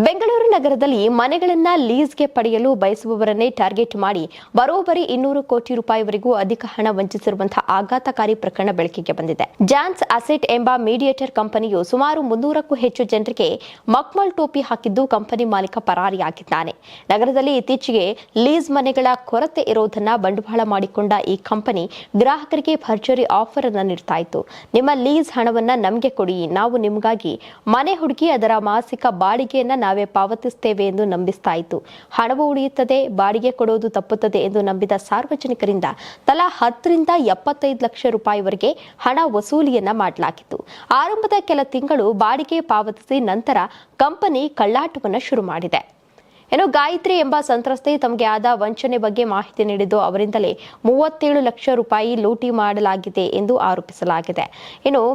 ಬೆಂಗಳೂರು ನಗರದಲ್ಲಿ ಮನೆಗಳನ್ನ ಲೀಸ್ಗೆ ಪಡೆಯಲು ಬಯಸುವವರನ್ನೇ ಟಾರ್ಗೆಟ್ ಮಾಡಿ ಬರೋಬ್ಬರಿ 200 ಕೋಟಿ ರೂಪಾಯಿವರೆಗೂ ಅಧಿಕ ಹಣ ವಂಚಿಸಿರುವಂತಹ ಆಘಾತಕಾರಿ ಪ್ರಕರಣ ಬೆಳಕಿಗೆ ಬಂದಿದೆ. ಜಾನ್ಸ್ ಅಸೆಟ್ ಎಂಬ ಮೀಡಿಯೇಟರ್ ಕಂಪನಿಯು ಸುಮಾರು 300ಕ್ಕೂ ಹೆಚ್ಚು ಜನರಿಗೆ ಮಕ್ಮಲ್ ಟೋಪಿ ಹಾಕಿದ್ದು ಕಂಪನಿ ಮಾಲೀಕ ಪರಾರಿಯಾಗಿದ್ದಾನೆ. ನಗರದಲ್ಲಿ ಇತ್ತೀಚೆಗೆ ಲೀಸ್ ಮನೆಗಳ ಕೊರತೆ ಇರೋದನ್ನ ಬಂಡವಾಳ ಮಾಡಿಕೊಂಡ ಈ ಕಂಪನಿ ಗ್ರಾಹಕರಿಗೆ ಭರ್ಜರಿ ಆಫರ್ ಅನ್ನು ನೀಡ್ತಾ ಇತ್ತು. ನಿಮ್ಮ ಲೀಸ್ ಹಣವನ್ನ ನಮಗೆ ಕೊಡಿ, ನಾವು ನಿಮಗಾಗಿ ಮನೆ ಹುಡುಕಿ ಅದರ ಮಾಸಿಕ ಬಾಡಿಗೆಯನ್ನ ನಾವೇ ಪಾವತಿಸುತ್ತೇವೆ ಎಂದು ನಂಬಿಸ್ತಾ ಇತ್ತು. ಹಣವು ಉಳಿಯುತ್ತದೆ, ಬಾಡಿಗೆ ಕೊಡೋದು ತಪ್ಪುತ್ತದೆ ಎಂದು ನಂಬಿದ ಸಾರ್ವಜನಿಕರಿಂದ ತಲಾ 10 ರಿಂದ 75 ಲಕ್ಷ ರೂಪಾಯಿವರೆಗೆ ಹಣ ವಸೂಲಿಯನ್ನ ಮಾಡಲಾಗಿತ್ತು. ಆರಂಭದ ಕೆಲ ತಿಂಗಳು ಬಾಡಿಗೆ ಪಾವತಿಸಿ ನಂತರ ಕಂಪನಿ ಕಳ್ಳಾಟವನ್ನು ಶುರು ಮಾಡಿದೆ. ಗಾಯತ್ರಿ ಎಂಬ ಸಂತ್ರಸ್ತೆ ತಮಗೆ ಆದ ವಂಚನೆ ಬಗ್ಗೆ ಮಾಹಿತಿ ನೀಡಿದ್ದು ಅವರಿಂದಲೇ 37 ಲಕ್ಷ ರೂಪಾಯಿ ಲೂಟಿ ಮಾಡಲಾಗಿದೆ ಎಂದು ಆರೋಪಿಸಲಾಗಿದೆ.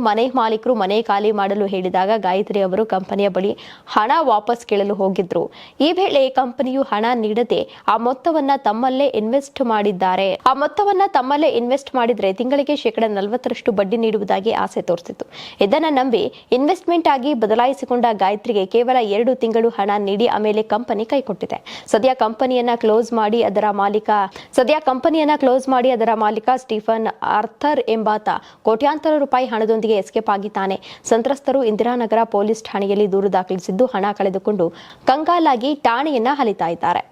ಮನೆ ಮಾಲೀಕರು ಮನೆ ಖಾಲಿ ಮಾಡಲು ಹೇಳಿದಾಗ ಗಾಯತ್ರಿ ಅವರು ಕಂಪನಿಯ ಬಳಿ ಹಣ ವಾಪಸ್ ಕೇಳಲು ಹೋಗಿದ್ರು. ಈ ವೇಳೆ ಕಂಪನಿಯು ಹಣ ನೀಡದೆ ಆ ಮೊತ್ತವನ್ನ ತಮ್ಮಲ್ಲೇ ಇನ್ವೆಸ್ಟ್ ಮಾಡಿದ್ರೆ ತಿಂಗಳಿಗೆ 40% ಬಡ್ಡಿ ನೀಡುವುದಾಗಿ ಆಸೆ ತೋರಿಸಿತು. ಇದನ್ನ ನಂಬಿ ಇನ್ವೆಸ್ಟ್ಮೆಂಟ್ ಆಗಿ ಬದಲಾಯಿಸಿಕೊಂಡ ಗಾಯತ್ರಿಗೆ ಕೇವಲ 2 ತಿಂಗಳು ಹಣ ನೀಡಿ ಆಮೇಲೆ ಕಂಪನಿ ಕೊಟ್ಟಿದೆ. ಸದ್ಯ ಕಂಪನಿಯನ್ನ ಕ್ಲೋಸ್ ಮಾಡಿ ಅದರ ಮಾಲೀಕ ಸ್ಟೀಫನ್ ಆರ್ಥರ್ ಎಂಬಾತ ಕೋಟ್ಯಾಂತರ ರೂಪಾಯಿ ಹಣದೊಂದಿಗೆ ಎಸ್ಕೇಪ್ ಆಗಿದ್ದಾನೆ. ಸಂತ್ರಸ್ತರು ಇಂದಿರಾನಗರ ಪೊಲೀಸ್ ಠಾಣೆಯಲ್ಲಿ ದೂರು ದಾಖಲಿಸಿದ್ದು ಹಣ ಕಳೆದುಕೊಂಡು ಕಂಗಾಲಾಗಿ ಠಾಣೆಯನ್ನ ಹಲಿತಾ ಇದ್ದಾರೆ.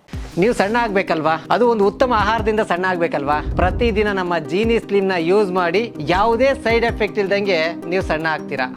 ನೀವು ಸಣ್ಣ ಆಗ್ಬೇಕಲ್ವಾ? ಅದು ಒಂದು ಉತ್ತಮ ಆಹಾರದಿಂದ ಸಣ್ಣ ಆಗ್ಬೇಕಲ್ವಾ? ಪ್ರತಿದಿನ ನಮ್ಮ ಜೀನಿ ಸ್ಲಿಮ್ ನ ಯೂಸ್ ಮಾಡಿ ಯಾವುದೇ ಸೈಡ್ ಎಫೆಕ್ಟ್ ಇಲ್ದಂಗೆ ನೀವು ಸಣ್ಣ ಆಗ್ತೀರಾ.